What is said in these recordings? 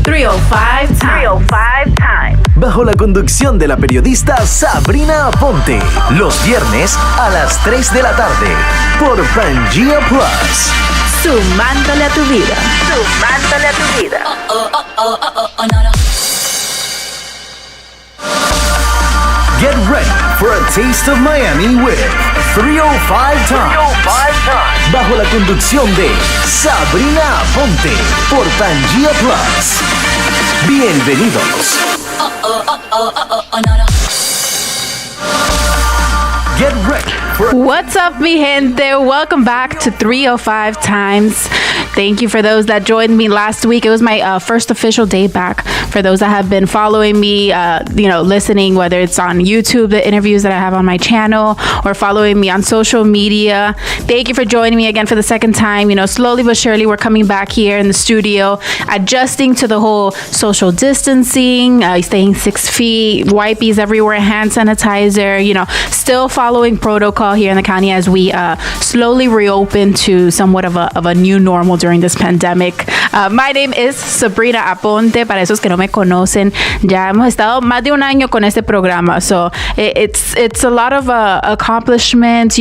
305 Times. Bajo la conducción de la periodista Sabrina Aponte. Los viernes a las 3 de la tarde. Por Pangea Plus. Sumándole a tu vida. Get ready for a taste of Miami with 305 Times. Bajo la conducción de Sabrina Aponte por Pangea Plus. Bienvenidos. Get ready. What's up, mi gente? Welcome back to 305 Times. Thank you for those that joined me last week. It was my first official day back. For those that have been following me, listening, whether it's on YouTube, the interviews that I have on my channel, or following me on social media. Thank you for joining me again for the second time. Slowly but surely, we're coming back here in the studio, adjusting to the whole social distancing, staying 6 feet, wipes everywhere, hand sanitizer, still following protocol here in the county as we slowly reopen to somewhat of a new normal during this pandemic. My name is Sabrina Aponte. Para esos que no me conocen, ya hemos estado más de un año con este programa. So it's a lot of accomplishments,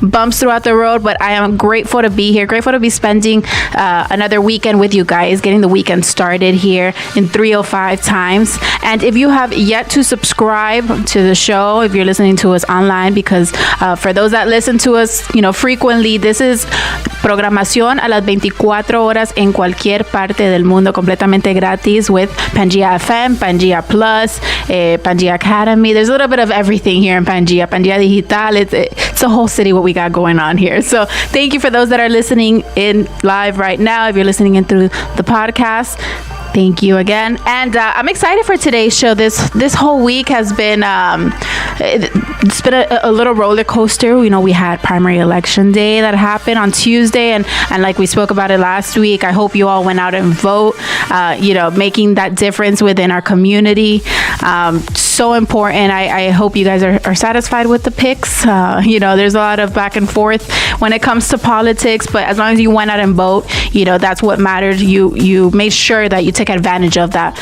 bumps throughout the road, but I am grateful to be here, grateful to be spending another weekend with you guys, getting the weekend started here in 305 Times. And if you have yet to subscribe to the show, if you're listening to us online, because for those that listen to us, frequently, this is programación a las 24 horas en cualquier parte del mundo, completamente gratis, with Pangea FM, Pangea Plus, Pangea Academy. There's a little bit of everything here in Pangea Digital. It's a whole city what we got going on here. So thank you for those that are listening in live right now. If you're listening in through the podcast, thank you again. And I'm excited for today's show. This whole week has been it's been a little roller coaster. We had primary election day that happened on Tuesday, and like we spoke about it last week, I hope you all went out and vote, making that difference within our community. So important. I hope you guys are satisfied with the picks. There's a lot of back and forth when it comes to politics, but as long as you went out and vote, that's what matters. You made sure that you take advantage of that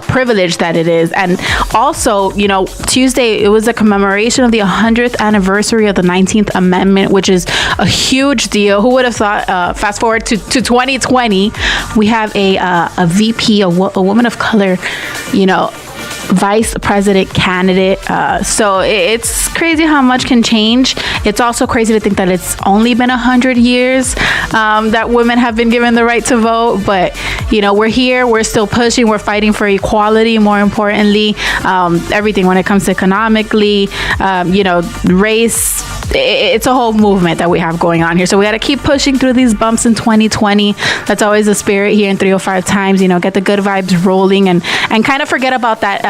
privilege that it is. And also, Tuesday, it was a commemoration of the 100th anniversary of the 19th Amendment, which is a huge deal. Who would have thought, fast forward to 2020, we have a VP, a woman of color, vice president candidate. So it's crazy how much can change. It's also crazy to think that it's only been 100 years that women have been given the right to vote. But, we're here, we're still pushing, we're fighting for equality, more importantly, everything when it comes to economically, race. It's a whole movement that we have going on here. So we got to keep pushing through these bumps in 2020. That's always the spirit here in 305 Times, get the good vibes rolling and kind of forget about that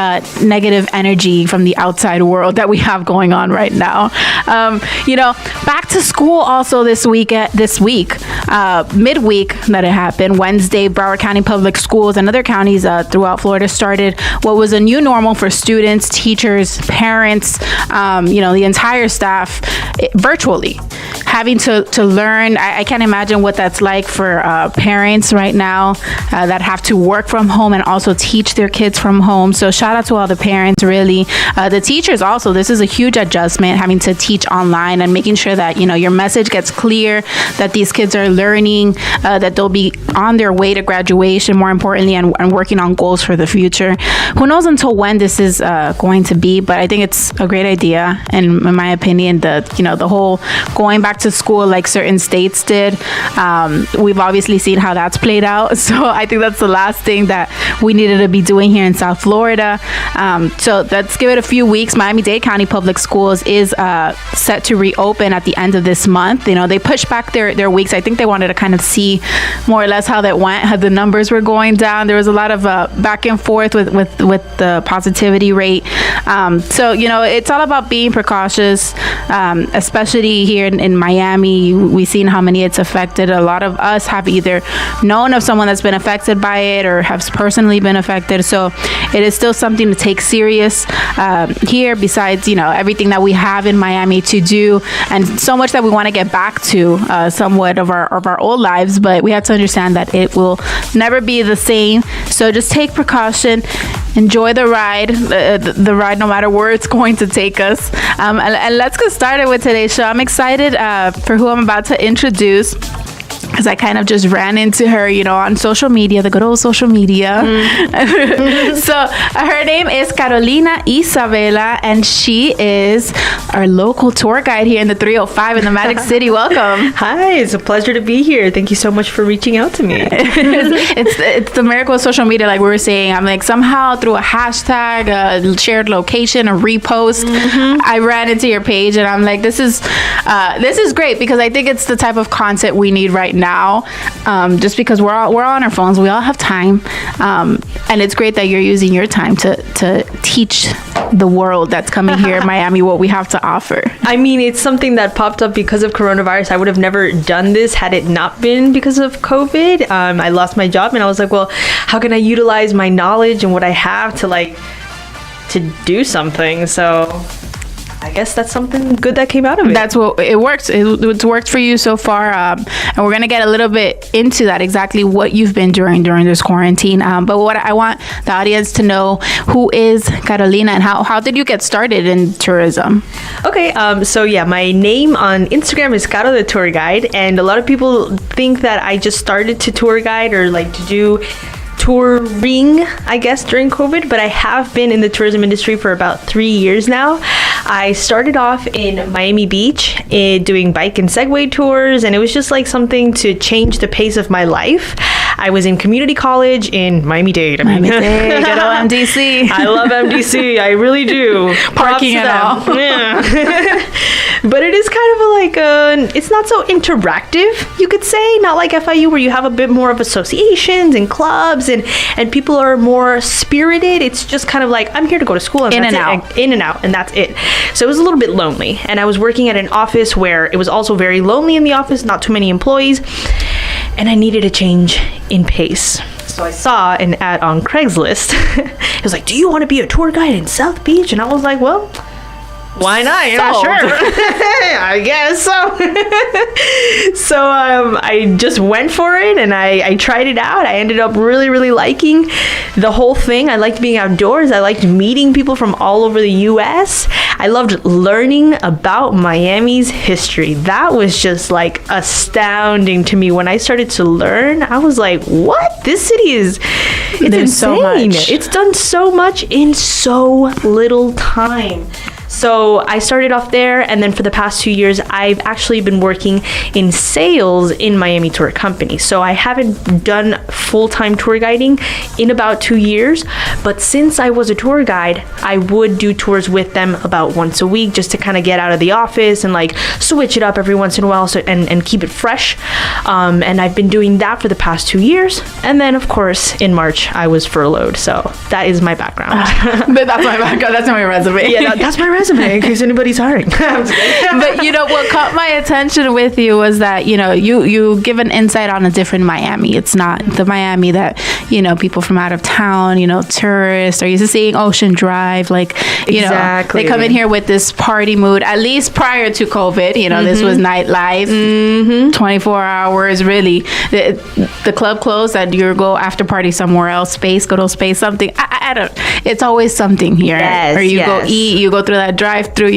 negative energy from the outside world that we have going on right now. Back to school also this week, midweek that it happened, Wednesday, Broward County Public Schools and other counties throughout Florida started what was a new normal for students, teachers, parents, the entire staff virtually, having to learn. I can't imagine what that's like for parents right now that have to work from home and also teach their kids from home. So shout out to all the parents, really. The teachers also, this is a huge adjustment, having to teach online and making sure that, your message gets clear, that these kids are learning, that they'll be on their way to graduation, more importantly, and working on goals for the future. Who knows until when this is going to be, but I think it's a great idea. And in my opinion, the whole going back to school like certain states did, we've obviously seen how that's played out. So I think that's the last thing that we needed to be doing here in South Florida. So let's give it a few weeks. Miami-Dade County Public Schools is set to reopen at the end of this month. They pushed back their weeks. I think they wanted to kind of see more or less how that went, how the numbers were going down. There was a lot of back and forth with the positivity rate. So, it's all about being precautious, especially here in Miami. We've seen how many it's affected. A lot of us have either known of someone that's been affected by it or have personally definitely been affected. So it is still something to take serious here, besides, everything that we have in Miami to do, and so much that we want to get back to somewhat of our old lives. But we have to understand that it will never be the same. So just take precaution. Enjoy the ride, the ride, no matter where it's going to take us. And let's get started with today's show. I'm excited for who I'm about to introduce, because I kind of just ran into her, on social media, the good old social media. So her name is Carolina Isabela, and she is our local tour guide here in the 305 in the Magic City. Welcome. Hi, it's a pleasure to be here. Thank you so much for reaching out to me. It's the miracle of social media, like we were saying. I'm like, somehow through a hashtag, a shared location, a repost, I ran into your page, and I'm like, this is great, because I think it's the type of content we need right now, just because we're all on our phones, we all have time, and it's great that you're using your time to teach the world that's coming here in Miami what we have to offer. I mean, it's something that popped up because of coronavirus. I would have never done this had it not been because of COVID. I lost my job, and I was like, well, how can I utilize my knowledge and what I have to do something? So I guess that's something good that came out of it. That's what it works. It's worked for you so far, and we're gonna get a little bit into that, exactly what you've been doing during this quarantine. But what I want the audience to know, who is Carolina, and how did you get started in tourism? Okay, so yeah, my name on Instagram is Caro the Tour Guide, and a lot of people think that I just started to tour guide or like to do touring, I guess, during COVID, but I have been in the tourism industry for about 3 years now. I started off in Miami Beach doing bike and Segway tours, and it was just like something to change the pace of my life. I was in community college in Miami-Dade. Miami-Dade, good old MDC. I love MDC, I really do. Parking and all. Yeah. But it is kind of it's not so interactive, you could say, not like FIU where you have a bit more of associations and clubs and people are more spirited. It's just kind of like, I'm here to go to school and in that's and out. In and out, and that's it. So it was a little bit lonely, and I was working at an office where it was also very lonely in the office, not too many employees, and I needed a change in pace. So I saw an ad on Craigslist. It was like, do you want to be a tour guide in South Beach? And I was like, well, why not? Yeah, sure. I guess so. So I just went for it, and I tried it out. I ended up really, really liking the whole thing. I liked being outdoors. I liked meeting people from all over the U.S. I loved learning about Miami's history. That was just like astounding to me. When I started to learn, I was like, what? This city it's insane. So much. It's done so much in so little time. So I started off there, and then for the past 2 years, I've actually been working in sales in Miami Tour Company. So I haven't done full-time tour guiding in about 2 years, but since I was a tour guide, I would do tours with them about once a week, just to kind of get out of the office and like switch it up every once in a while, and keep it fresh. And I've been doing that for the past 2 years. And then, of course, in March, I was furloughed. So that is my background. But that's my background. That's my resume. Yeah, that's my resume. In case anybody's hiring. But what caught my attention with you was that you give an insight on a different Miami. It's not the Miami that people from out of town, tourists are used to seeing, Ocean Drive, like exactly. They come in here with this party mood. At least prior to COVID, this was nightlife, 24 hours really. The club closed, and you go after party somewhere else, go to space, something. I don't. It's always something here, yes, or you go eat, you go through that drive-through.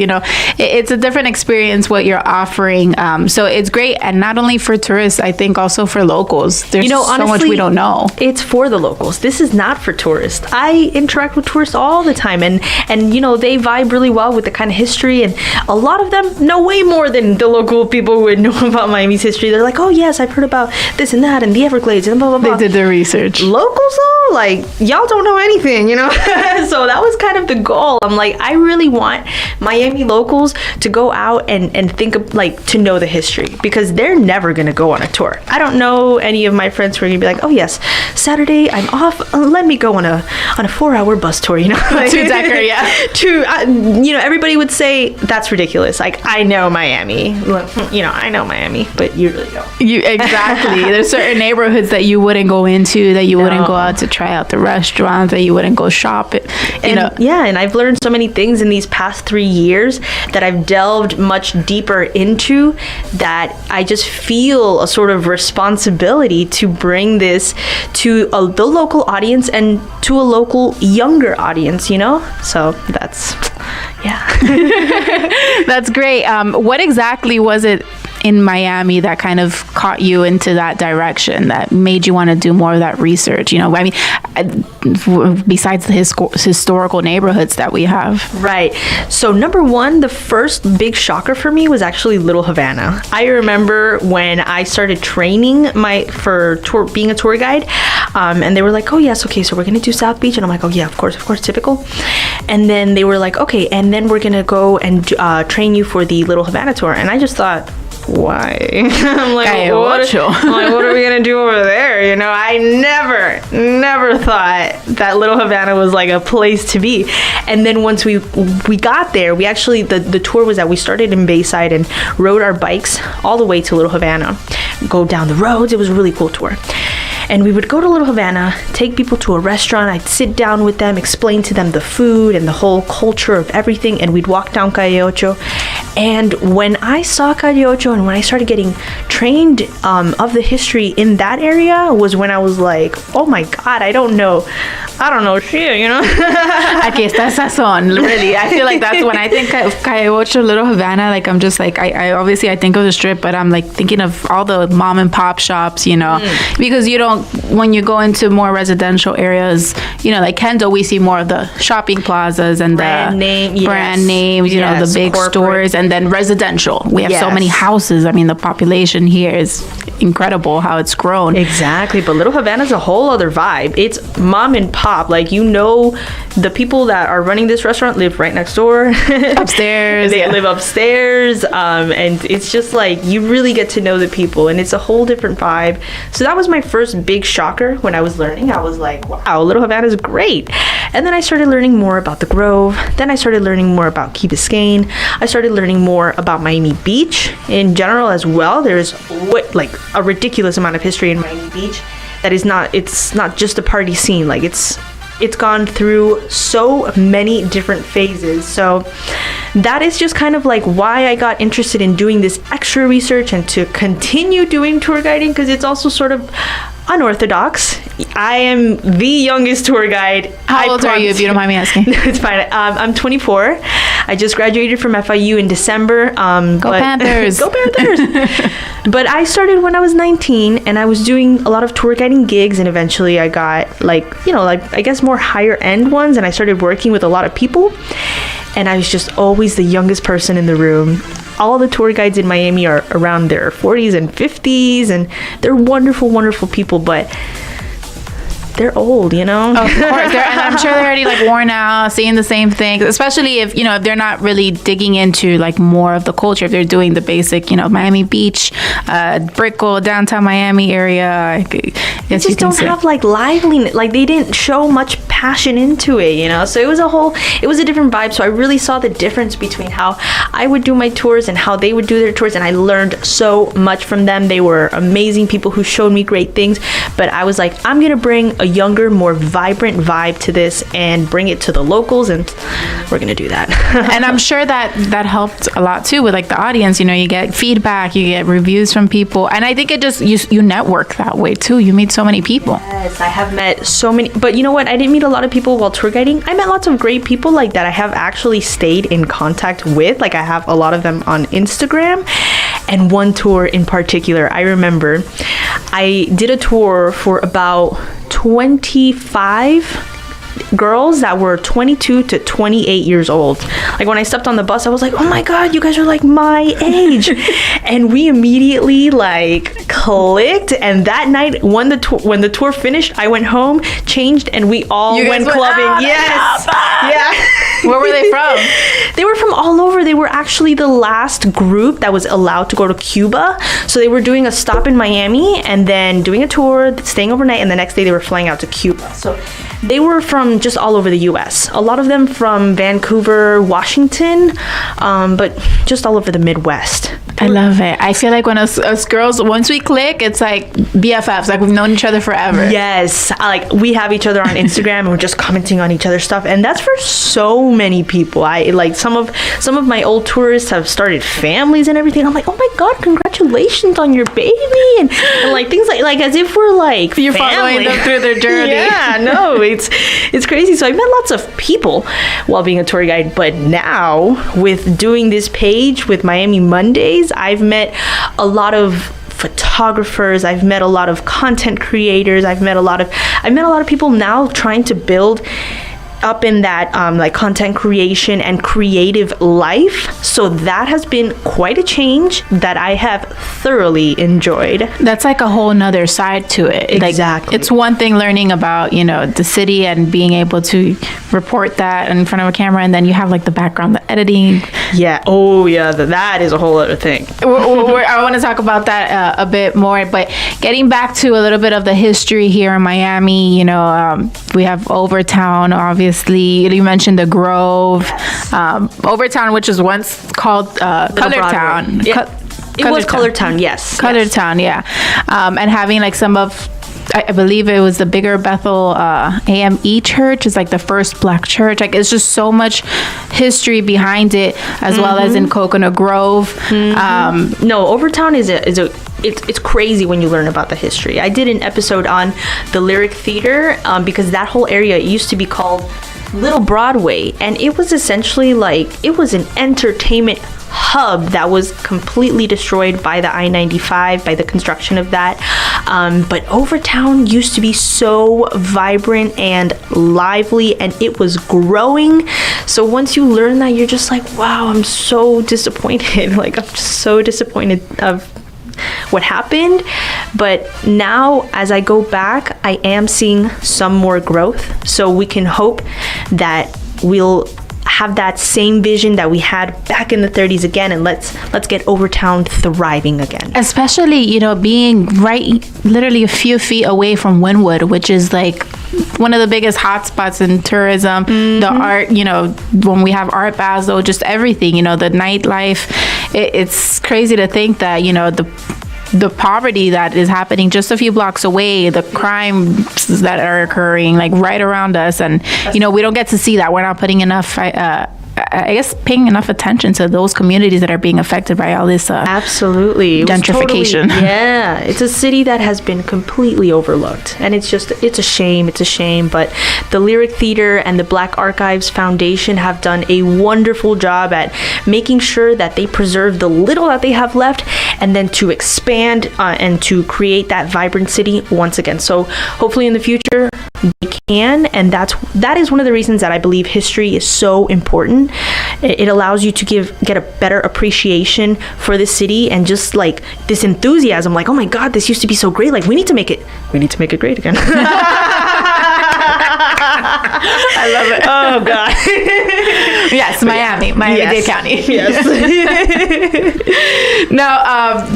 It's a different experience what you're offering. So it's great, and not only for tourists, I think also for locals. There's honestly, so much we don't know. It's for the locals. This is not for tourists. I interact with tourists all the time, and they vibe really well with the kind of history, and a lot of them know way more than the local people would know about Miami's history. They're like, oh yes, I've heard about this and that and the Everglades and blah blah blah. They did their research. Locals though, like, y'all don't know anything, So that was kind of the goal. I'm like, I really want Miami locals to go out and think of, like, to know the history, because they're never going to go on a tour. I don't know any of my friends who are going to be like, oh yes, Saturday I'm off, let me go on a 4-hour bus tour, Like, to Decker, yeah. Everybody would say that's ridiculous. Like, I know Miami, I know Miami, but you really don't. Exactly. There's certain neighborhoods that you wouldn't go into, that you wouldn't go out to try out the restaurants, that you wouldn't go shop it, and I've learned so many things in these past 3 years that I've delved much deeper into, that I just feel a sort of responsibility to bring this to the local audience and to a local younger audience, so that's That's great. What exactly was it in Miami that kind of caught you into that direction, that made you want to do more of that research? Besides the historical neighborhoods that we have. Right. So number one, the first big shocker for me was actually Little Havana. I remember when I started training being a tour guide, and they were like, oh yes, okay, so we're gonna do South Beach, and I'm like, oh yeah, of course, typical. And then they were like, okay, and then we're gonna go and train you for the Little Havana tour, and I just thought, why? I'm like, what are we gonna do over there? I never thought that Little Havana was like a place to be. And then once we got there, we actually, the tour was that we started in Bayside and rode our bikes all the way to Little Havana, go down the roads. It was a really cool tour. And we would go to Little Havana, take people to a restaurant. I'd sit down with them, explain to them the food and the whole culture of everything. And we'd walk down Calle Ocho. And when I saw Calle Ocho and when I started getting trained of the history in that area, was when I was like, oh my God, I don't know shit, Aquí está sazón, really. I feel like that's when I think of Calle Ocho, Little Havana, like I'm just like, I obviously I think of the Strip, but I'm like thinking of all the mom and pop shops, because when you go into more residential areas, like Kendall, we see more of the shopping plazas and brand names, the big corporate stores, and then residential. We have so many houses. I mean, the population here is incredible how it's grown. Exactly. But Little Havana's a whole other vibe. It's mom and pop. Like, the people that are running this restaurant live right next door. Upstairs. They live upstairs. And it's just like, you really get to know the people, and it's a whole different vibe. So that was my first big shocker when I was learning. I was like, wow, Little Havana is great. And then I started learning more about the Grove. Then I started learning more about Key Biscayne. I started learning more about Miami Beach in general as well. There's a ridiculous amount of history in Miami Beach that is it's not just a party scene. Like, it's gone through so many different phases. So that is just kind of like why I got interested in doing this extra research and to continue doing tour guiding, because it's also sort of unorthodox. I am the youngest tour guide. How old are you, if you don't mind me asking? It's fine. I'm 24. I just graduated from FIU in December. Go Panthers! Go Panthers! But I started when I was 19, and I was doing a lot of tour guiding gigs, and eventually I got I guess more higher end ones, and I started working with a lot of people, and I was just always the youngest person in the room. All the tour guides in Miami are around their 40s and 50s, and they're wonderful, wonderful people, but they're old, Of course. And I'm sure they're already worn out, seeing the same things, especially if, if they're not really digging into more of the culture. If they're doing the basic, Miami Beach, Brickell, downtown Miami area. They just don't have liveliness. They didn't show much passion into it, So it was a different vibe. So I really saw the difference between how I would do my tours and how they would do their tours. And I learned so much from them. They were amazing people who showed me great things. But I was like, I'm going to bring a younger, more vibrant vibe to this and bring it to the locals, and we're gonna do that. And I'm sure that helped a lot too with the audience. You get feedback, you get reviews from people, and I think it just you network that way too. You meet so many people. Yes, I have met so many, but you know what? I didn't meet a lot of people while tour guiding. I met lots of great people that I have actually stayed in contact with. I have a lot of them on Instagram. And one tour in particular, I remember I did a tour for about 25 girls that were 22 to 28 years old. When I stepped on the bus, I was like, oh my God, you guys are my age. And we immediately clicked. And that night when the tour finished, I went home, changed, and we all went clubbing. Yes. Yeah. Where were they from? They were from all over. They were actually the last group that was allowed to go to Cuba. So they were doing a stop in Miami and then doing a tour, staying overnight, and the next day they were flying out to Cuba. So they were from just all over the U.S. A lot of them from Vancouver, Washington, but just all over the Midwest. I love it. I feel like when us girls, once we click, it's like BFFs. Like we've known each other forever. Yes. Like we have each other on Instagram and we're just commenting on each other's stuff. And that's for so many people. I like some of my old tourists have started families and everything. I'm like, oh my God, congratulations on your baby. And like things like as if we're like You're family. following them through their journey. Yeah, no, it's crazy. So I met lots of people while being a tour guide. But now with doing this page with Miami Mondays, I've met a lot of photographers, I've met a lot of content creators, I've met a lot of people now trying to build up in that like content creation and creative life. So that has been quite a change that I have thoroughly enjoyed. That's like a whole nother side to it. Exactly. Like, it's one thing learning about, the city and being able to report that in front of a camera, and then you have like the background, the editing. Yeah. Oh yeah, that is a whole other thing. I want to talk about that a bit more, but getting back to a little bit of the history here in Miami, we have Overtown, obviously. You mentioned the Grove, Overtown, which was once called Colortown. Yeah. It was Colortown, yes. Colortown, yeah. And having like some of, I believe it was the bigger Bethel AME church is like the first black church. Like it's just so much history behind it, as well as in Coconut Grove. No, Overtown it's crazy when you learn about the history. I did an episode on the Lyric Theater because that whole area used to be called Little Broadway, and it was essentially like it was an entertainment hub that was completely destroyed by the I-95, by the construction of that. But Overtown used to be so vibrant and lively, and it was growing. So once you learn that, you're just like, wow, I'm so disappointed. Like, I'm just so disappointed of what happened. But now as I go back, I am seeing some more growth. So we can hope that we'll have that same vision that we had back in the 30s again, and let's get Overtown thriving again. Especially, being right literally a few feet away from Wynwood, which is like one of the biggest hotspots in tourism. The art, when we have Art Basel, just everything, the nightlife. It's crazy to think that, the poverty that is happening just a few blocks away, the crimes that are occurring like right around us, and we don't get to see that. We're not putting enough paying enough attention to those communities that are being affected by all this absolutely gentrification. Yeah, it's a city that has been completely overlooked, and it's a shame. But the Lyric Theater and the Black Archives Foundation have done a wonderful job at making sure that they preserve the little that they have left, and then to expand and to create that vibrant city once again. So hopefully in the future they can, and that is one of the reasons that I believe history is so important. It allows you to get a better appreciation for the city, and just like this enthusiasm, like, oh my God, this used to be so great. Like we need to make it great again. I love it. Oh God. Yes, Miami-Dade County. Yes. Now,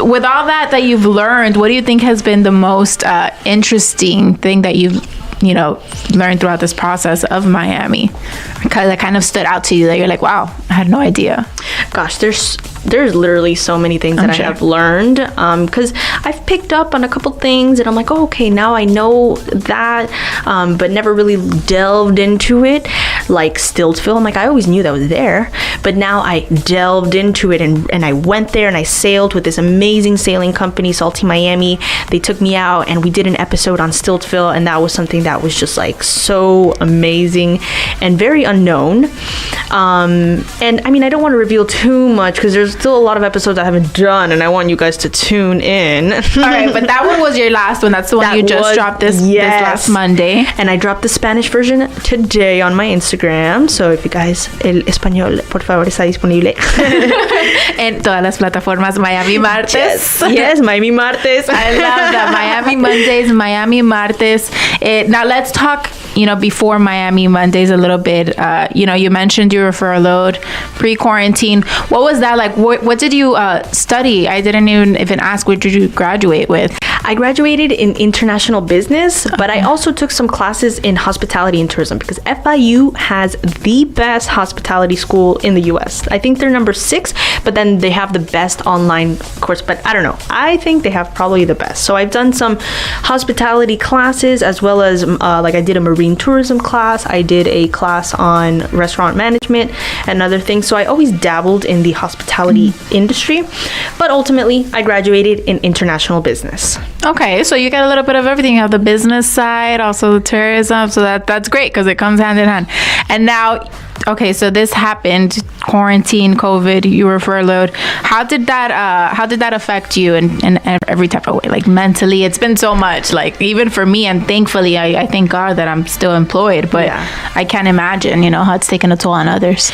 with all that you've learned, what do you think has been the most interesting thing that you've learned throughout this process of Miami? That kind of stood out to you that you're like, wow, I had no idea. Gosh, there's literally so many things that I have learned, because I've picked up on a couple things and I'm like, oh, okay, now I know that, but never really delved into it. Like Stiltsville, I'm like, I always knew that was there, but now I delved into it, and I went there and I sailed with this amazing sailing company, Salty Miami. They took me out and we did an episode on Stiltsville, and that was something that was just like so amazing and very unknown. And I mean, I don't want to reveal too much because there's still a lot of episodes I haven't done, and I want you guys to tune in. All right, but that one was your last one. That's the one you just dropped this last Monday. And I dropped the Spanish version today on my Instagram. So if you guys, el español, por favor, está disponible. En todas las plataformas, Miami Martes. Yes, Miami Martes. I love that. Miami Mondays, Miami Martes. Now let's talk, before Miami Mondays a little bit. You mentioned you were furloughed pre-quarantine. quarantine. What was that like? What did you study? I didn't even ask. What did you graduate with? I graduated in international business, but I also took some classes in hospitality and tourism because FIU has the best hospitality school in the US. I think they're number 6, but then they have the best online course. But I don't know. I think they have probably the best. So I've done some hospitality classes as well as like I did a marine tourism class. I did a class on restaurant management and other things. So I always dabbled in the hospitality industry, but ultimately I graduated in international business. Okay, so you got a little bit of everything. You have the business side, also the tourism. So that's great because it comes hand in hand. And now, okay, so this happened, quarantine, COVID, you were furloughed. How did that affect you in every type of way? Like mentally, it's been so much, like even for me, and thankfully, I thank God that I'm still employed, but yeah. I can't imagine, how it's taken a toll on others.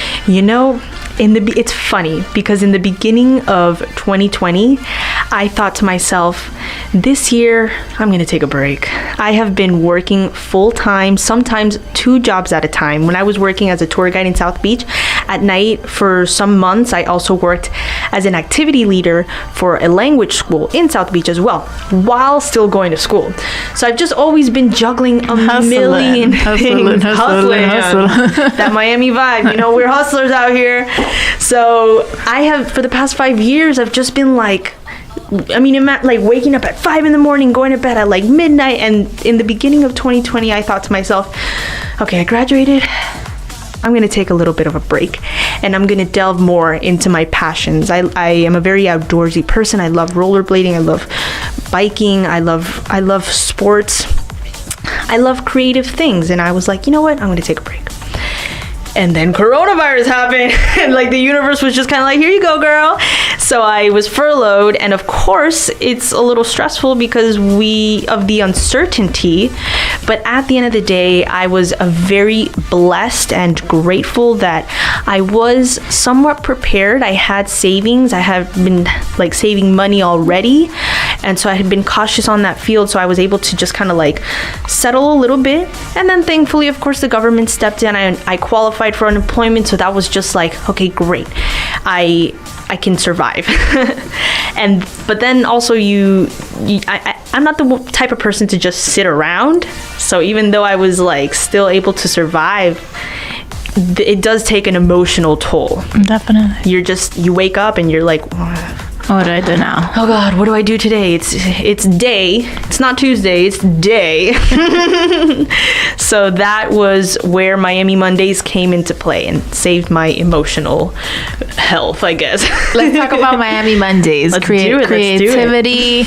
It's funny because in the beginning of 2020, I thought to myself, this year, I'm going to take a break. I have been working full time, sometimes 2 jobs at a time. When I was working as a tour guide in South Beach, at night for some months, I also worked as an activity leader for a language school in South Beach as well, while still going to school. So I've just always been juggling a million things. Hustling. That Miami vibe, we're hustlers out here. So I have, for the past 5 years, I've just been like waking up at 5 a.m, going to bed at like midnight. And in the beginning of 2020, I thought to myself, okay, I graduated. I'm going to take a little bit of a break and I'm going to delve more into my passions. I am a very outdoorsy person. I love rollerblading. I love biking. I love sports. I love creative things. And I was like, you know what? I'm going to take a break. And then coronavirus happened and like the universe was just kind of like, here you go, girl. So I was furloughed. And of course, it's a little stressful because of the uncertainty. But at the end of the day, I was very blessed and grateful that I was somewhat prepared. I had savings. I have been like saving money already. And so I had been cautious on that field. So I was able to just kind of like settle a little bit. And then thankfully, of course, the government stepped in. I qualified for unemployment, so that was just like, okay, great, I can survive. But then also I'm not the type of person to just sit around. So even though I was like still able to survive, it does take an emotional toll. Definitely. You wake up and you're like, what do I do now? Oh God, what do I do today? It's day. It's not Tuesday, it's day. So that was where Miami Mondays came into play and saved my emotional health, I guess. Let's talk about Miami Mondays. Creativity,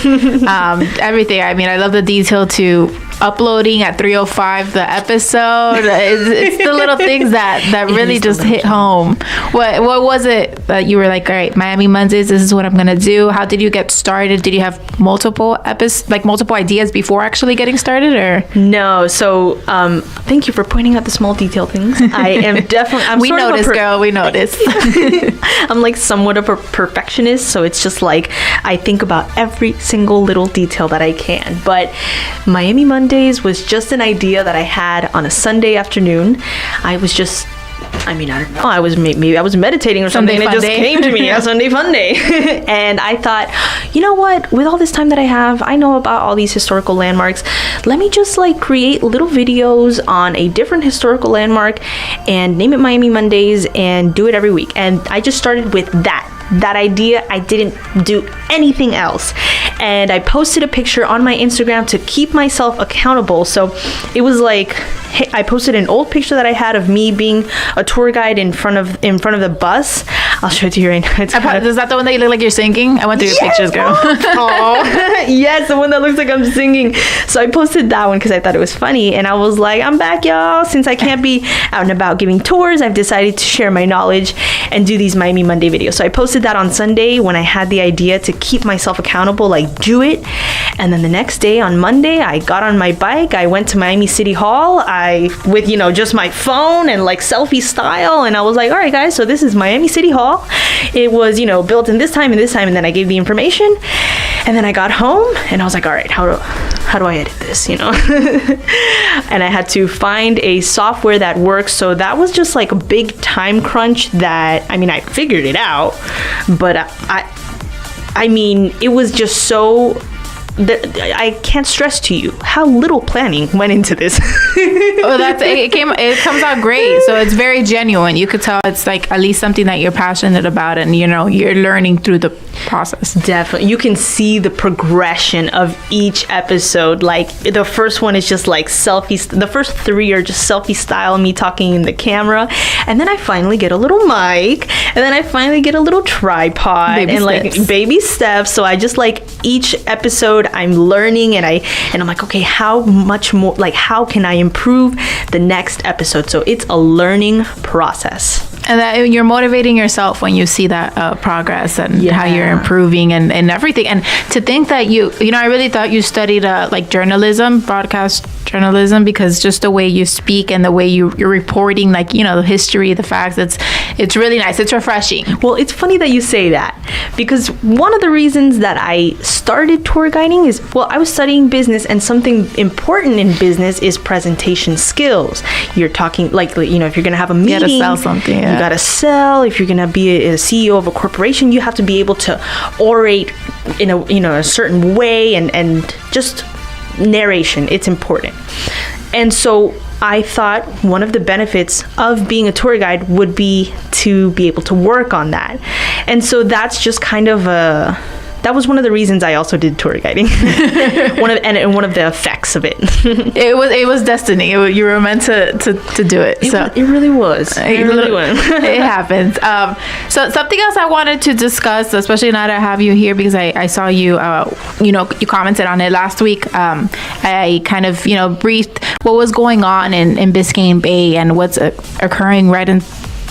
everything. I mean, I love the detail to uploading at 3:05 the episode. It's the little things that really just hit home. What was it that you were like, all right, Miami Mondays, this is what I'm gonna do? How did you get started? Did you have multiple ideas before actually getting started, or no? So thank you for pointing out the small detail things. I am definitely we noticed, girl. We noticed. I'm like somewhat of a perfectionist, so it's just like I think about every single little detail that I can. But Miami Mondays was just an idea that I had on a Sunday afternoon. I don't know. I was meditating or something, and it just came to me. Sunday fun day. And I thought, you know what? With all this time that I have, I know about all these historical landmarks. Let me just like create little videos on a different historical landmark and name it Miami Mondays and do it every week. And I just started with that idea. I didn't do anything else. And I posted a picture on my Instagram to keep myself accountable. So it was like, I posted an old picture that I had of me being a tour guide in front of the bus. I'll show it to you right now. Is that the one that you look like you're singing? I went through your pictures, girl. Yes, the one that looks like I'm singing. So I posted that one because I thought it was funny. And I was like, I'm back, y'all. Since I can't be out and about giving tours, I've decided to share my knowledge and do these Miami Monday videos. So I posted that on Sunday when I had the idea to keep myself accountable, like do it. And then the next day on Monday, I got on my bike. I went to Miami City Hall. With just my phone and like selfie style. And I was like, all right, guys, so this is Miami City Hall. all. It was, built in this time and this time, and then I gave the information, and then I got home, and I was like, all right, how do I edit this, And I had to find a software that works. So that was just like a big time crunch that, I figured it out, but it was just so... I can't stress to you how little planning went into this. It comes out great. So it's very genuine. You could tell it's like at least something that you're passionate about, and you're learning through the process. Definitely. You can see the progression of each episode. Like the first one is just like selfies. The first 3 are just selfie style, me talking in the camera, and then I finally get a little mic, and then I finally get a little tripod, baby steps. So I just like each episode I'm learning, and I'm like, okay, how much more, like how can I improve the next episode? So it's a learning process. And that you're motivating yourself when you see that progress and how you're improving and everything. And to think that I really thought you studied like journalism, broadcast journalism, because just the way you speak and the way you're reporting, like, the history, the facts, it's really nice. It's refreshing. Well, it's funny that you say that, because one of the reasons that I started tour guiding is, I was studying business, and something important in business is presentation skills. You're talking like, if you're going to have a meeting, you gotta sell something. You gotta sell. If you're gonna be a CEO of a corporation, you have to be able to orate in a certain way, and just narration. It's important. And so I thought one of the benefits of being a tour guide would be to be able to work on that. And so that's just kind of that was one of the reasons I also did tour guiding. one of the effects of it. It was destiny. You were meant to do it. It really was. It really was. It happens. So something else I wanted to discuss, especially now that I have you here, because I saw you. You commented on it last week. I kind of briefed what was going on in Biscayne Bay and what's occurring right in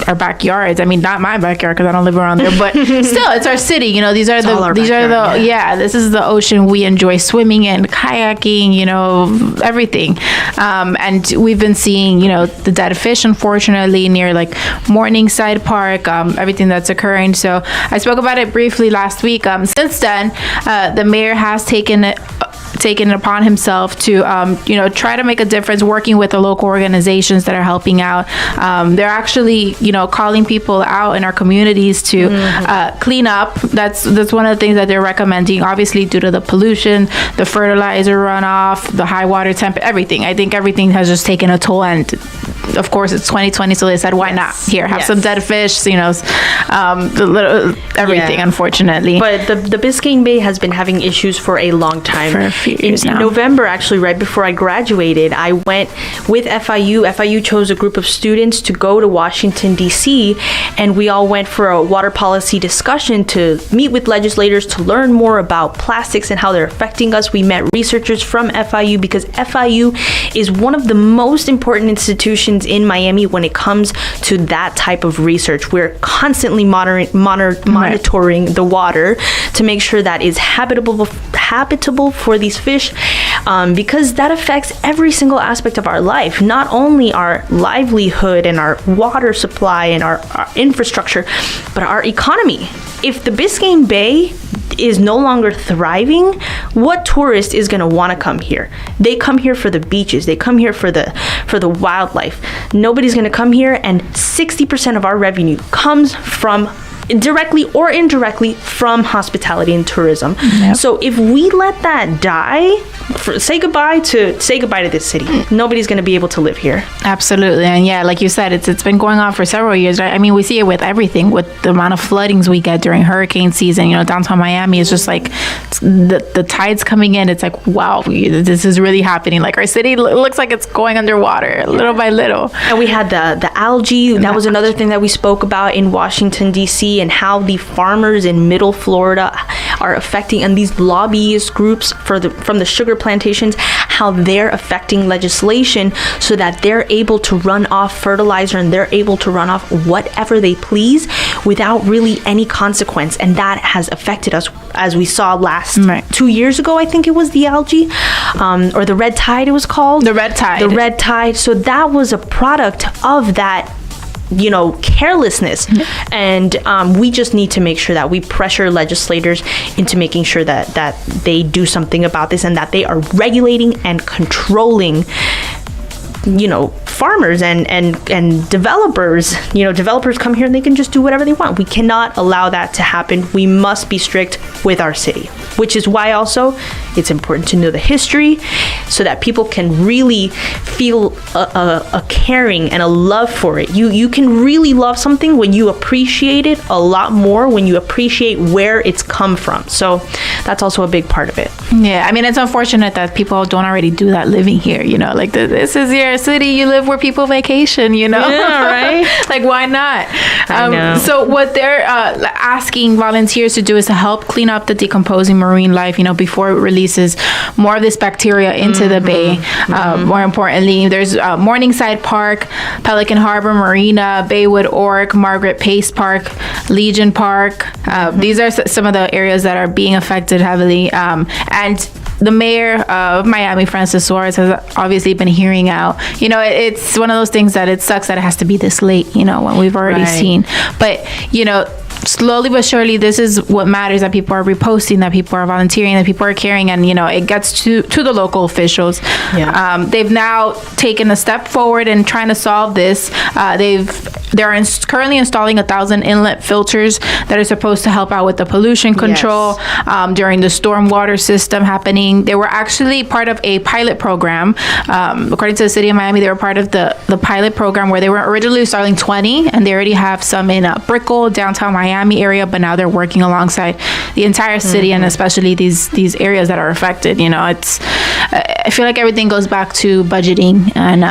our backyards. Not my backyard because I don't live around there, but still, it's our city. This is the ocean we enjoy swimming in, kayaking, everything. And we've been seeing, the dead fish, unfortunately, near like Morningside Park, everything that's occurring. So I spoke about it briefly last week. Since then, the mayor has taken it upon himself to try to make a difference, working with the local organizations that are helping out. They're actually calling people out in our communities to clean up. That's one of the things that they're recommending, obviously due to the pollution, the fertilizer runoff, the high water temp, everything. I think everything has just taken a toll, and of course it's 2020, so they said, why not? Here, have some dead fish, everything, unfortunately. But the Biscayne Bay has been having issues for a long time. For a few years now. In November, actually, right before I graduated, I went with FIU. FIU chose a group of students to go to Washington, D.C., and we all went for a water policy discussion to meet with legislators to learn more about plastics and how they're affecting us. We met researchers from FIU, because FIU is one of the most important institutions in Miami when it comes to that type of research. We're constantly monitoring the water to make sure that is habitable for these fish, because that affects every single aspect of our life, not only our livelihood and our water supply and our infrastructure, but our economy. If the Biscayne Bay is no longer thriving, what tourist is going to want to come here? They come here for the beaches. They come here for the wildlife. Nobody's going to come here, and 60% of our revenue comes from directly or indirectly from hospitality and tourism. Yep. So if we let that die, say goodbye to this city. Nobody's going to be able to live here. Absolutely. And yeah, like you said, it's been going on for several years, right? We see it with everything, with the amount of floodings we get during hurricane season. Downtown Miami is just like the tides coming in. It's like, wow, this is really happening. Like our city looks like it's going underwater little by little. And we had the algae. That was another thing that we spoke about in Washington, D.C., and how the farmers in Middle Florida are affecting, and these lobbyist groups from the sugar plantations, how they're affecting legislation so that they're able to run off fertilizer and they're able to run off whatever they please without really any consequence. And that has affected us, as we saw last 2 years ago. I think it was the algae, or the red tide it was called. The red tide. So that was a product of that carelessness. And we just need to make sure that we pressure legislators into making sure that they do something about this, and that they are regulating and controlling farmers and developers. Developers come here and they can just do whatever they want. We cannot allow that to happen. We must be strict with our city, which is why also it's important to know the history, so that people can really feel a caring and a love for it. You can really love something when you appreciate it a lot more, when you appreciate where it's come from. So that's also a big part of it. Yeah, I mean, it's unfortunate that people don't already do that living here. Like this is your city, you live where people vacation. Yeah, right. Like, why not? I know. So what they're asking volunteers to do is to help clean up the decomposing marine life, before it releases more of this bacteria into the bay. More importantly, there's Morningside Park, Pelican Harbor Marina, Baywood Orc, Margaret Pace Park, Legion Park. These are some of the areas that are being affected heavily. And the mayor of Miami, Francis Suarez, has obviously been hearing out. It's one of those things that it sucks that it has to be this late, when we've already seen. But, slowly but surely, this is what matters, that people are reposting, that people are volunteering, that people are caring, and it gets to the local officials. They've now taken a step forward in trying to solve this. They're currently installing 1,000 inlet filters that are supposed to help out with the pollution control during the stormwater system happening. They were actually part of a pilot program. According to the city of Miami, they were part of the pilot program where they were originally installing 20, and they already have some in Brickell, downtown Miami area, but now they're working alongside the entire city, and especially these areas that are affected. I feel like everything goes back to budgeting, and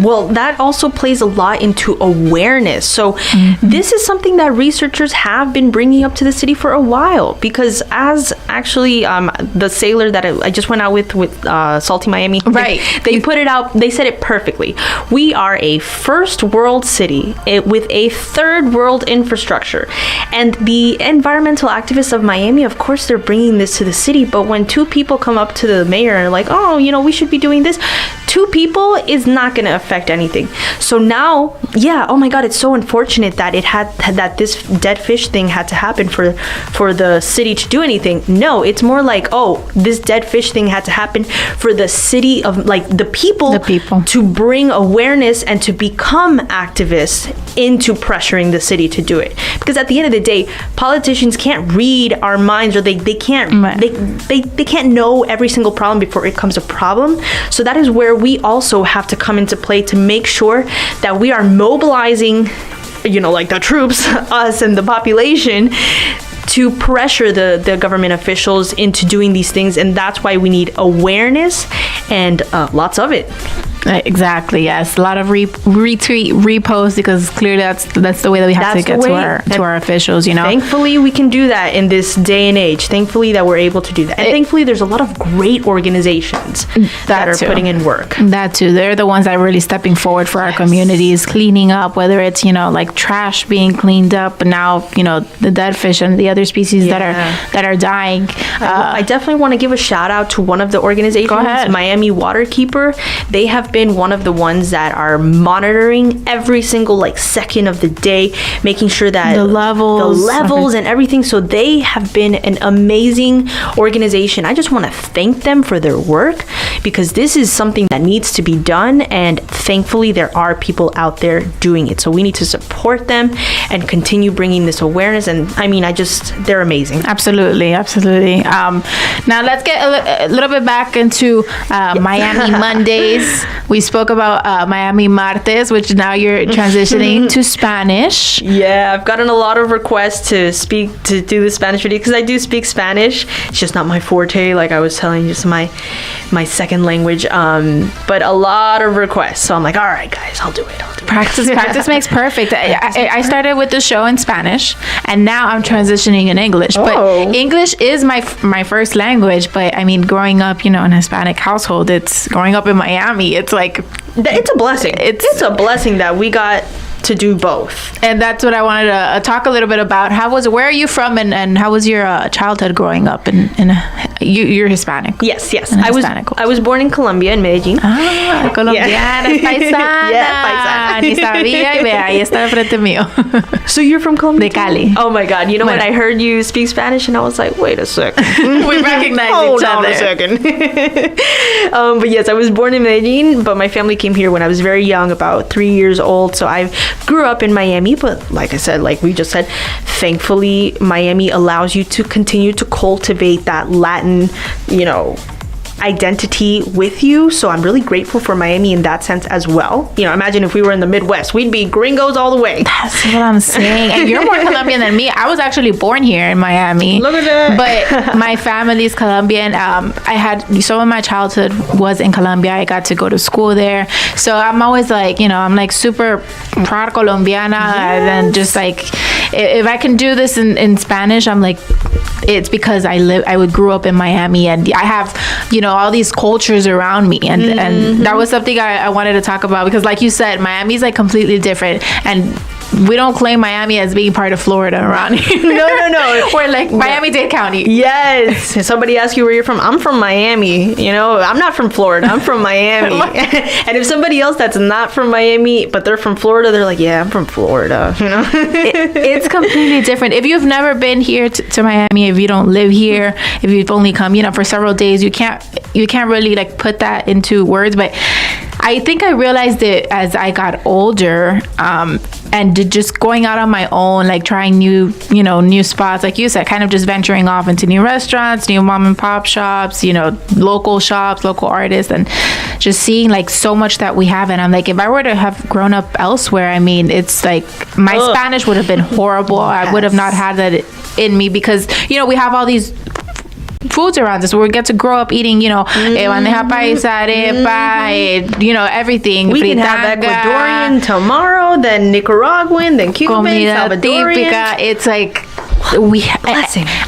well, that also plays a lot into awareness. So this is something that researchers have been bringing up to the city for a while, because as actually the sailor that I just went out with Salty Miami, they put it out, they said it perfectly. We are a first world city with a third world infrastructure, and the environmental activists of Miami, of course, they're bringing this to the city. But when two people come up to the mayor and are like, oh, we should be doing this, two people is not going to affect anything. So now, oh my God, it's so unfortunate that that this dead fish thing had to happen for the city to do anything. No, it's more like, this dead fish thing had to happen for the city of, like, the people to bring awareness and to become activists into pressuring the city to do it. Because at the end of the day, politicians can't read our minds, or they can't they can't know every single problem before it becomes a problem. So that is where we also have to come into play, to make sure that we are mobilizing, like the troops, us and the population, to pressure the government officials into doing these things. And that's why we need awareness, and lots of it. Exactly. Yes, a lot of retweet, repost, because clearly that's the way that we have to get to our officials. Thankfully, we can do that in this day and age. Thankfully, that we're able to do that, and thankfully, there's a lot of great organizations that are putting in work. That too. They're the ones that are really stepping forward for our communities, cleaning up. Whether it's like trash being cleaned up, but now the dead fish and the other species that are dying. I definitely want to give a shout out to one of the organizations, Miami Waterkeeper. They have been one of the ones that are monitoring every single second of the day, making sure that the levels and everything. So they have been an amazing organization. I just want to thank them for their work, because this is something that needs to be done, and thankfully there are people out there doing it. So we need to support them and continue bringing this awareness. And I mean, they're amazing. Absolutely. Now let's get a little bit back into Miami Mondays. We spoke about Miami Martes, which now you're transitioning to Spanish. Yeah, I've gotten a lot of requests to do the Spanish video, because I do speak Spanish. It's just not my forte, like I was telling you, just my second language. But a lot of requests. So I'm like, all right, guys, I'll do it. Practice makes perfect. I started with the show in Spanish, and now I'm transitioning in English. But English is my first language. But I mean, growing up, in a Hispanic household, growing up in Miami, it's it's a blessing. It's a blessing that we got to do both. And that's what I wanted to talk a little bit about. Where are you from, and how was your childhood growing up you're Hispanic? Yes. I was born in Colombia, in Medellin. Colombiana, paisana. Yeah, paisana. ni sabía y vea, ahí está de frente mío. So you're from Colombia? De Cali. Oh my God. You know what? I heard you speak Spanish and I was like, wait a second. We recognize Hold each on other. a second. But yes, I was born in Medellin, but my family came here when I was very young, about 3 years old. So I grew up in Miami, but like I said, like we just said, thankfully, Miami allows you to continue to cultivate that Latin, identity with you. So I'm really grateful for Miami in that sense as well. Imagine if we were in the Midwest, we'd be gringos all the way. That's what I'm saying. And you're more Colombian than me. I was actually born here in Miami. Look at that. But my family's Colombian. I had some of my childhood was in Colombia. I got to go to school there. So I'm always like, I'm like super proud Colombiana. And then just like, if I can do this in Spanish, I'm like, it's because I grew up in Miami and I have, all these cultures around me. And that was something I wanted to talk about because like you said, Miami's like completely different. And we don't claim Miami as being part of Florida around here. No. We're like Miami-Dade County. Yes. If somebody asks you where you're from, I'm from Miami. I'm not from Florida. I'm from Miami. And if somebody else that's not from Miami, but they're from Florida, they're like, yeah, I'm from Florida. It's completely different. If you've never been here to Miami, if you don't live here, if you've only come, for several days, you can't really like put that into words. But I think I realized it as I got older, and just going out on my own, like trying new spots, like you said, kind of just venturing off into new restaurants, new mom and pop shops, local shops, local artists, and just seeing like so much that we have. And I'm like, if I were to have grown up elsewhere, it's like my Spanish would have been horrible. Yes. I would have not had that in me because, we have all these foods around us. We get to grow up eating, bandeja paisa, arepa, everything. We can have Ecuadorian tomorrow, then Nicaraguan, then Cuban, comida Salvadorian. Típica. It's like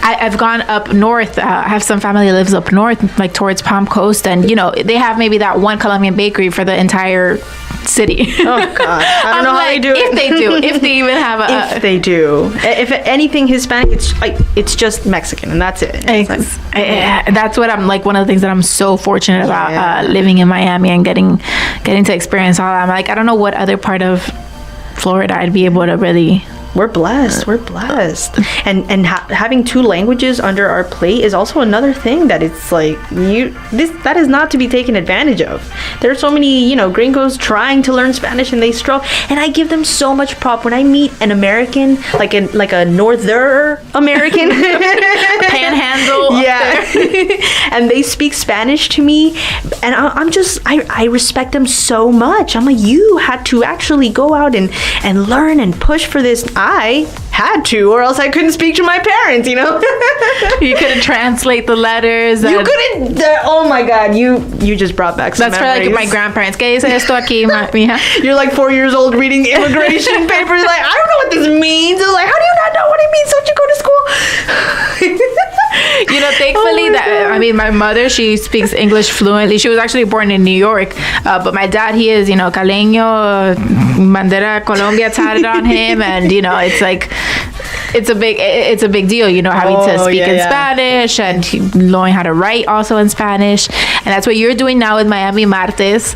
I've gone up north. I have some family that lives up north, like towards Palm Coast, and they have maybe that one Colombian bakery for the entire city. Oh God, I don't know how they do it. If they even have a. If they do, if anything Hispanic, it's just Mexican, and that's it. That's what I'm like. One of the things that I'm so fortunate about living in Miami and getting to experience all that. I'm like, I don't know what other part of Florida I'd be able to really. We're blessed. And having two languages under our plate is also another thing that it's like that is not to be taken advantage of. There are so many, gringos trying to learn Spanish and they struggle. And I give them so much prop when I meet an American, like a northern American panhandle. Yeah. And they speak Spanish to me and I respect them so much. I'm like, you had to actually go out and learn and push for this. I had to, or else I couldn't speak to my parents, You couldn't translate the letters. You couldn't. Oh my God, you just brought back some That's memories. for like my grandparents. ¿Qué dice esto aquí, mija? You're like 4 years old reading immigration papers. Like, I don't know what this means. It's like, how do you not know what it means? Don't you go to school? Thankfully my mother, she speaks English fluently. She was actually born in New York, but my dad, he is, caleño, bandera Colombia tatted on him, and it's like it's a big deal, having to speak in Spanish and knowing how to write also in Spanish. And that's what you're doing now with Miami Martes,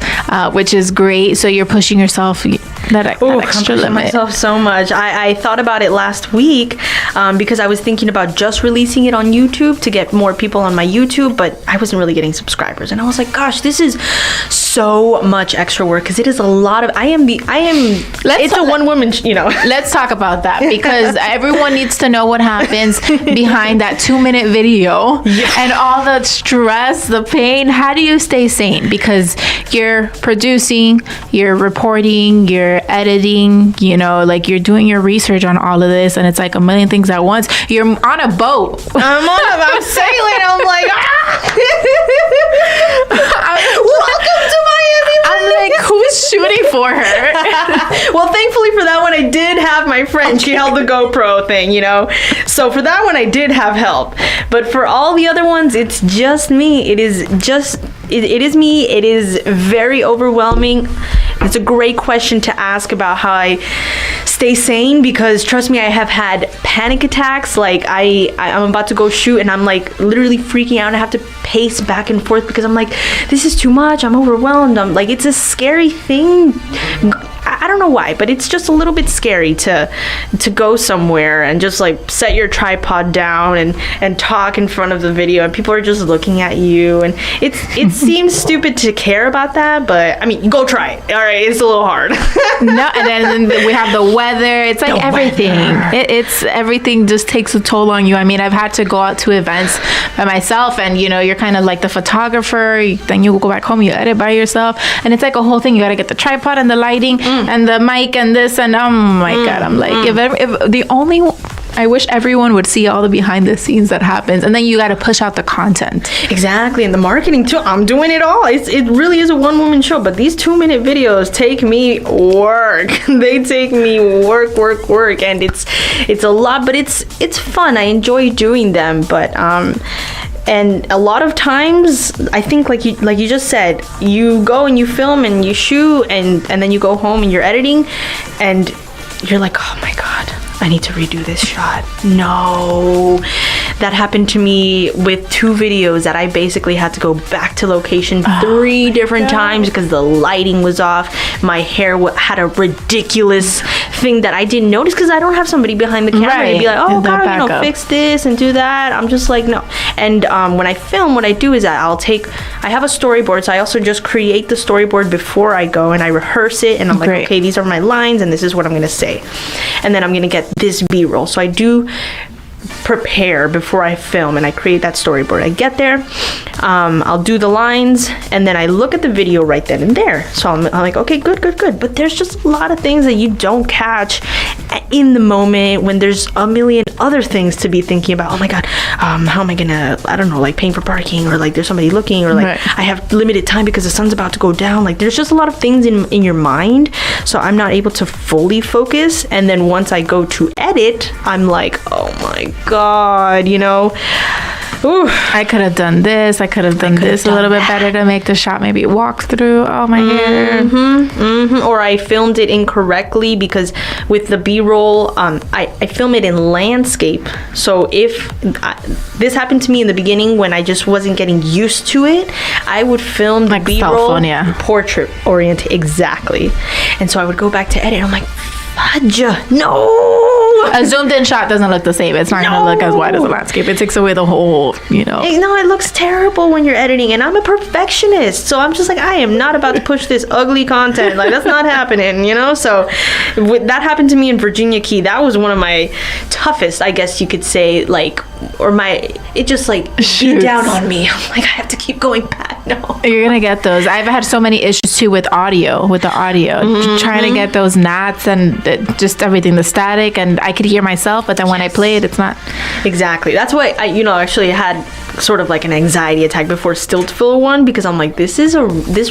which is great. So you're pushing yourself that extra limit. Myself so much. I thought about it last week because I was thinking about just releasing it on YouTube to get more people on my YouTube, but I wasn't really getting subscribers. And I was like, gosh, this is so much extra work because it is a lot of. It's a one woman. Let's talk about that because everyone needs to know what happens behind that 2-minute video and all the stress, the pain. How do you stay sane? Because you're producing, you're reporting, you're editing, like you're doing your research on all of this, and it's like a million things at once. You're on a boat. I'm sailing. I'm like, welcome to Miami. I'm like, who's shooting for her? Well, thankfully for that one, I did have my friend. She held the GoPro thing, So for that one, I did have help. But for all the other ones, it's just me. It is me. It is very overwhelming. It's a great question to ask about how I stay sane because trust me, I have had panic attacks. Like I'm about to go shoot and I'm like literally freaking out. I have to pace back and forth because I'm like, this is too much. I'm overwhelmed. I'm like, it's a scary thing. I don't know why, but it's just a little bit scary to go somewhere and just like set your tripod down and talk in front of the video, and people are just looking at you, and it seems stupid to care about that, but I mean, go try it. All right, it's a little hard. No, and then we have the weather. It's like everything. It's everything just takes a toll on you. I mean, I've had to go out to events by myself, and you're kind of like the photographer. Then you go back home, you edit by yourself, and it's like a whole thing. You got to get the tripod and the lighting and the mic and this, and oh my god, I'm like, I wish everyone would see all the behind the scenes that happens, and then you got to push out the content. Exactly, and the marketing too. I'm doing it all. It really is a one-woman show, but these 2-minute videos take me work. They take me work, and it's a lot, but it's fun. I enjoy doing them, but and a lot of times, I think like you just said, you go and you film and you shoot, and then you go home and you're editing, and you're like, oh my god, I need to redo this shot. No. That happened to me with 2 videos that I basically had to go back to location 3 different times because the lighting was off. My hair had a ridiculous thing that I didn't notice because I don't have somebody behind the camera to be like, oh, Caro, fix this and do that. I'm just like, no. And when I film, what I do is that I have a storyboard, so I also just create the storyboard before I go, and I rehearse it, and I'm like, okay, these are my lines, and this is what I'm going to say. And then I'm going to get this B-roll. So I do prepare before I film, and I create that storyboard. I get there, I'll do the lines, and then I look at the video right then and there. So I'm like, okay, good. But there's just a lot of things that you don't catch in the moment when there's a million other things to be thinking about. Oh my god, how am I gonna, I don't know, like paying for parking, or like there's somebody looking, or like I have limited time because the sun's about to go down. Like there's just a lot of things in your mind, so I'm not able to fully focus. And then once I go to edit, I'm like, oh my god, Ooh. I could have done this. I could have done this a little bit better to make the shot maybe walk through. Oh, my hair. Or I filmed it incorrectly because with the B-roll, I film it in landscape. So if this happened to me in the beginning when I just wasn't getting used to it, I would film the B-roll portrait oriented. Exactly. And so I would go back to edit. I'm like, fudge. No. A zoomed in shot doesn't look the same. It's not going to look as wide as a landscape. It takes away the whole, No, it looks terrible when you're editing, and I'm a perfectionist. So I'm just like, I am not about to push this ugly content. Like, that's not happening, So that happened to me in Virginia Key. That was one of my toughest, I guess you could say, it just beat down on me. I'm like, I have to keep going back. No. You're going to get those. I've had so many issues too with the audio, trying to get those gnats and just everything, the static, and I could hear myself, but then when I play it, it's not. Exactly. That's why I actually had sort of like an anxiety attack before Stiltsville one, because I'm like, this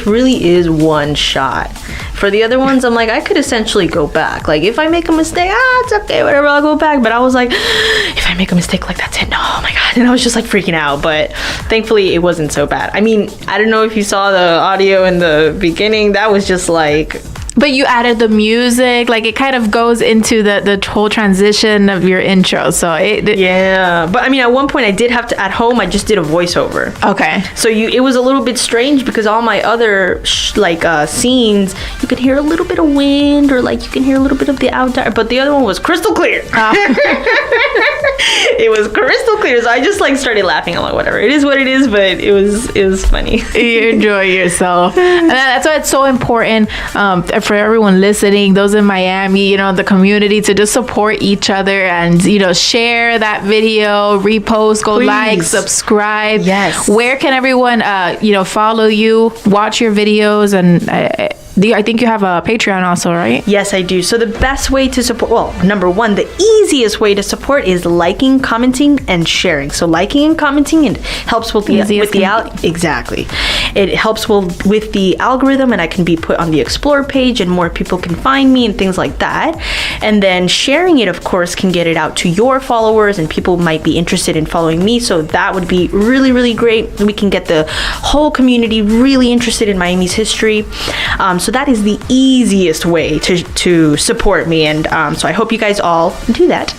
really is one shot. For the other ones, I'm like, I could essentially go back. Like, if I make a mistake, it's okay, whatever, I'll go back. But I was like, if I make a mistake, that's it. No, oh my god. And I was just freaking out. But thankfully, it wasn't so bad. I mean, I don't know if you saw the audio in the beginning. That was just But you added the music, it kind of goes into the whole transition of your intro. So yeah. But I mean, at one point I did have to, at home, I just did a voiceover. Okay. So it was a little bit strange because all my other scenes, you could hear a little bit of wind, or you can hear a little bit of the outdoor. But the other one was crystal clear. It was crystal clear. So I just started laughing. I'm like, whatever. It is what it is. But it was funny. You enjoy yourself, and that's why it's so important. For everyone listening, those in Miami, the community, to just support each other and, share that video, repost, go like, subscribe. Yes. Where can everyone, follow you, watch your videos, and I think you have a Patreon also, right? Yes, I do. So the best way to support, well, number one, the easiest way to support is liking, commenting, and sharing. So liking and commenting, it helps with exactly. It helps with the algorithm, and I can be put on the Explore page, and more people can find me and things like that. And then sharing it, of course, can get it out to your followers, and people might be interested in following me. So that would be really, really great. We can get the whole community really interested in Miami's history. So that is the easiest way to support me. And so I hope you guys all do that.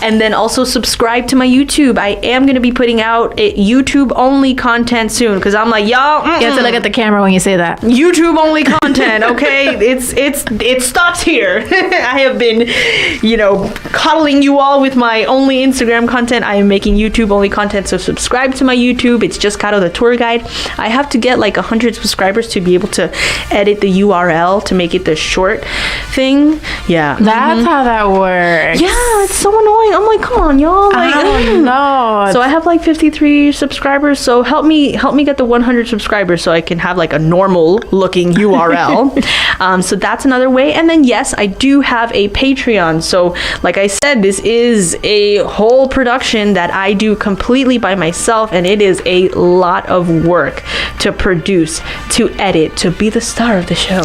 And then also subscribe to my YouTube. I am going to be putting out YouTube only content soon, because I'm like, y'all, You have to look at the camera when you say that. YouTube only content, okay? It stops here. I have been, coddling you all with my only Instagram content. I am making YouTube only content, so subscribe to my YouTube. It's just Caro the tour guide. I have to get like 100 subscribers to be able to edit the URL to make it the short thing. Yeah. That's how that works. Yeah, it's so annoying. I'm like, come on, y'all. Like, no. So I have like 53 subscribers. So help me get the 100 subscribers so I can have like a normal looking URL. So that's another way. And then yes, I do have a Patreon. So like I said, this is a whole production that I do completely by myself, and it is a lot of work to produce, to edit, to be the star of the show.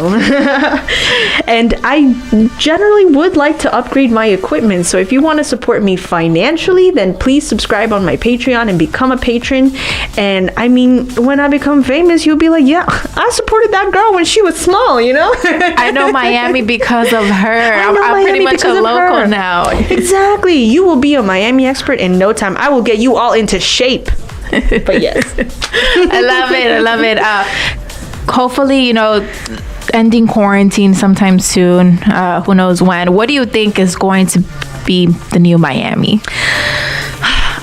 And I generally would like to upgrade my equipment. So if you want to support me financially, then please subscribe on my Patreon and become a patron. And I mean, when I become famous, you'll be like, yeah, I supported that girl when she was small, I know Miami because of her. I'm pretty much a local now. Exactly. You will be a Miami expert in no time. I will get you all into shape. But yes. I love it. Hopefully, ending quarantine sometime soon. Who knows when. What do you think is going to be the new Miami?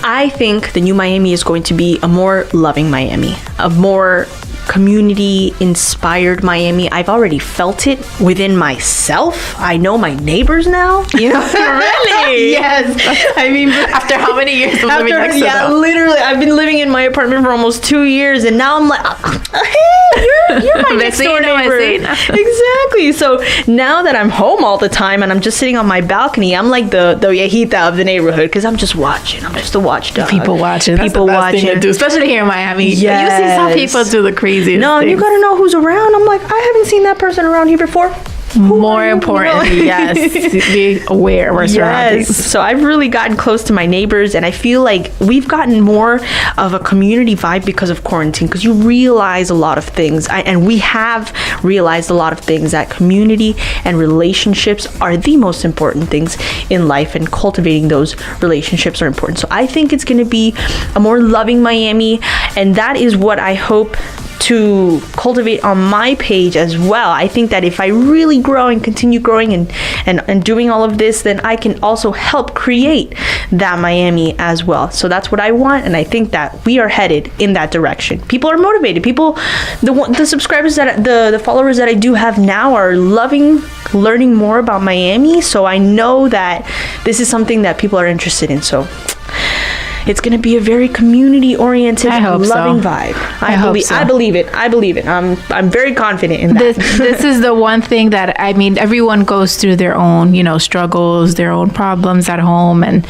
I think the new Miami is going to be a more loving Miami, a more community inspired Miami. I've already felt it within myself. I know my neighbors now. Really? Yes. I mean, after how many years of living next to them? Yeah, literally. I've been living in my apartment for almost 2 years, and now I'm like, hey, you're my next door neighbor. Exactly. So now that I'm home all the time and I'm just sitting on my balcony, I'm like the viejita of the neighborhood, because I'm just watching. I'm just a watchdog. People watching. That's people the best watching. thing to do, especially here in Miami. Yes. You see some people do the craziest No, things. you gotta know who's around. I'm like, I haven't seen that person around here before. More importantly, yes, be aware of our surroundings. Yes. So I've really gotten close to my neighbors, and I feel like we've gotten more of a community vibe because of quarantine, because you realize a lot of things, and we have realized a lot of things, that community and relationships are the most important things in life, and cultivating those relationships are important. So I think it's going to be a more loving Miami, and that is what I hope to cultivate on my page as well. I think that if I really grow and continue growing and doing all of this, then I can also help create that Miami as well. So that's what I want, and I think that we are headed in that direction. People are motivated. The subscribers the followers that I do have now are loving learning more about Miami. So I know that this is something that people are interested in. So it's going to be a very community-oriented, loving vibe. I believe it. I'm very confident in that. This is the one thing that, I mean, everyone goes through their own, struggles, their own problems at home, and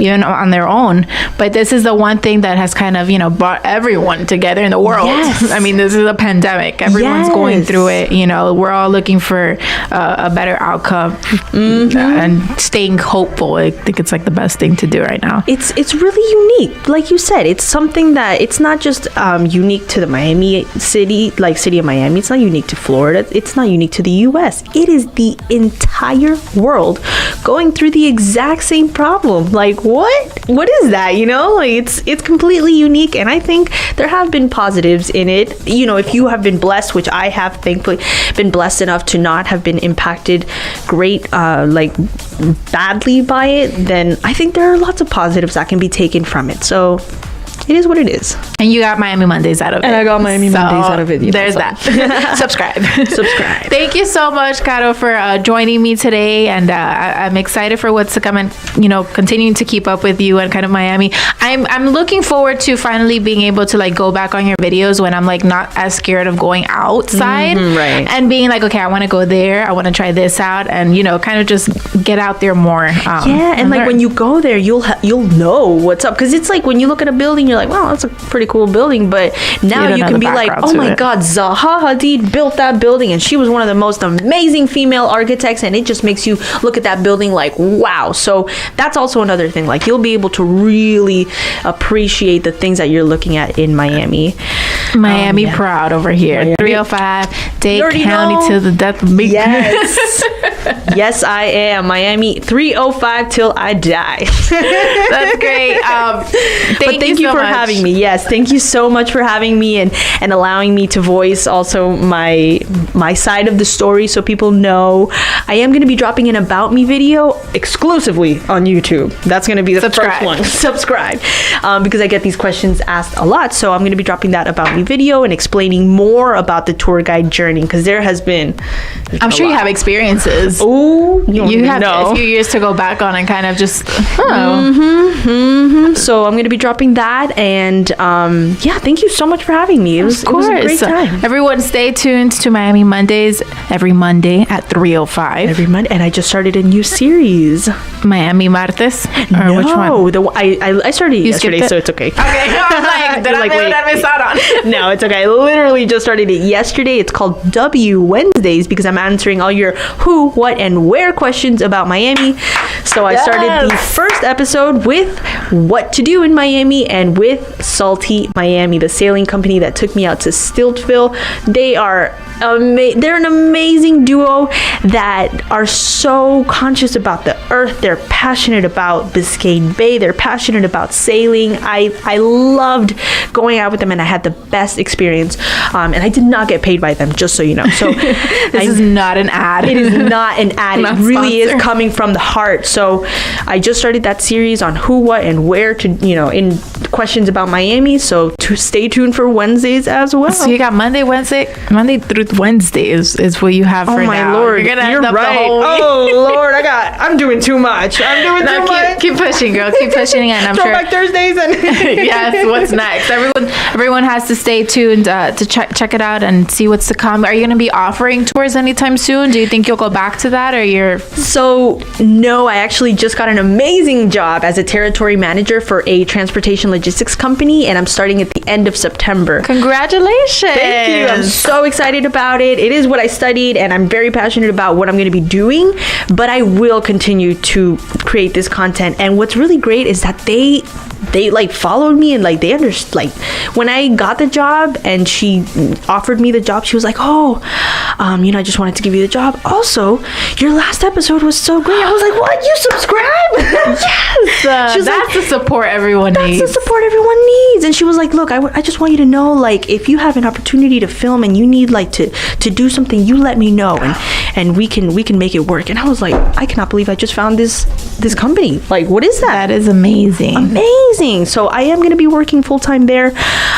even on their own. But this is the one thing that has kind of, brought everyone together in the world. Yes. I mean, this is a pandemic. Everyone's going through it. We're all looking for a better outcome and staying hopeful. I think it's like the best thing to do right now. It's really unique. Like you said, it's something that it's not just unique to the Miami city of Miami. It's not unique to Florida. It's not unique to the US. It is the entire world going through the exact same problem. Like, what is that? It's completely unique, and I think there have been positives in it. If you have been blessed, which I have thankfully been blessed enough to not have been impacted badly by it, then I think there are lots of positives that can be taken from it. So it is what it is. And you got Miami Mondays out of it. And I got Miami Mondays out of it. There's that. Subscribe. Thank you so much, Caro, for joining me today. And I'm excited for what's to come, and continuing to keep up with you and kind of Miami. I'm looking forward to finally being able to go back on your videos when I'm not as scared of going outside, right? And being like, okay, I want to go there. I want to try this out, and kind of just get out there more. And when you go there, you'll know what's up, because it's like when you look at a building, you're like, well, that's a pretty cool building. But now you can be like, oh my God, Zaha Hadid built that building, and she was one of the most amazing female architects, and it just makes you look at that building like, wow. So that's also another thing. Like, you'll be able to really appreciate the things that you're looking at in Miami. Miami proud over here. Miami. 305 Dade County till the death of me. Yes. Yes, I am. Miami 305 till I die. That's great. Thank you for having me. Yes, thank you so much for having me and allowing me to voice also my side of the story, so people know. I am going to be dropping an About Me video exclusively on YouTube. That's going to be the first one. Subscribe. Because I get these questions asked a lot, so I'm going to be dropping that About Me video and explaining more about the tour guide journey, because there has been... I'm sure you have experiences. Oh, you have a few years to go back on and kind of just... So I'm going to be dropping that, and yeah, thank you so much for having me. It was a great time. Everyone stay tuned to Miami Mondays every Monday at 3:05. Every Monday, and I just started a new series. Miami Martes? Or which one? I started yesterday, so it's okay. Okay, I was like, did I miss out on? No, it's okay. I literally just started it yesterday. It's called W Wednesdays, because I'm answering all your who, what, and where questions about Miami. So I started the first episode with what to do in Miami, and with Salty Miami, the sailing company that took me out to Stiltsville. They're an amazing duo that are so conscious about the earth. They're passionate about Biscayne Bay. They're passionate about sailing. I loved going out with them, and I had the best experience. And I did not get paid by them, just so you know. So this is not an ad. It is not an ad. It really is coming from the heart. So I just started that series on who, what, and where to, in questions about Miami. So to stay tuned for Wednesdays as well. So you got Monday through Wednesday is what you have for now. Oh my Lord, you're right. Oh Lord, I'm doing too much. Keep pushing, girl. Keep pushing, and I'm sure. Throwback Thursdays and yes. What's next? Everyone has to stay tuned to check it out and see what's to come. Are you going to be offering tours anytime soon? Do you think you'll go back to that, or you're? So no, I actually just got an amazing job as a territory manager for a transportation logistics company, and I'm starting at the end of September. Congratulations! Thank you. I'm so excited about it. It is what I studied, and I'm very passionate about what I'm going to be doing, but I will continue to create this content. And what's really great is that they like followed me, and like they understood. Like when I got the job and she offered me the job, she was like, I just wanted to give you the job. Also, your last episode was so great. I was like, what? You subscribe? Yes. That's the support everyone needs. That's the support everyone needs. And she was like, look, I just want you to know, like, if you have an opportunity to film and you need like to do something, you let me know, and we can make it work. And I was like, I cannot believe I just found this company. Like, what is that? That is amazing. Amazing. So I am going to be working full time there,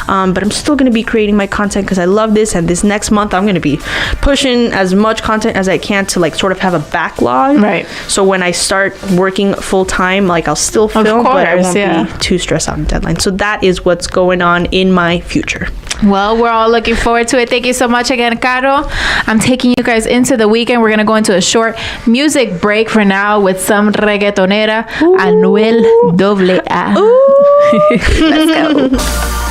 but I'm still going to be creating my content because I love this. And this next month, I'm going to be pushing as much content as I can to like sort of have a backlog. Right. So when I start working full time, like I'll still film, but I won't be too stressed out on deadline. So that is what's going on in my future. Well, we're all looking forward to it. Thank you so much again, Caro. I'm taking you guys into the weekend. We're going to go into a short music break for now with some reggaetonera, Anuel AA. Let's go.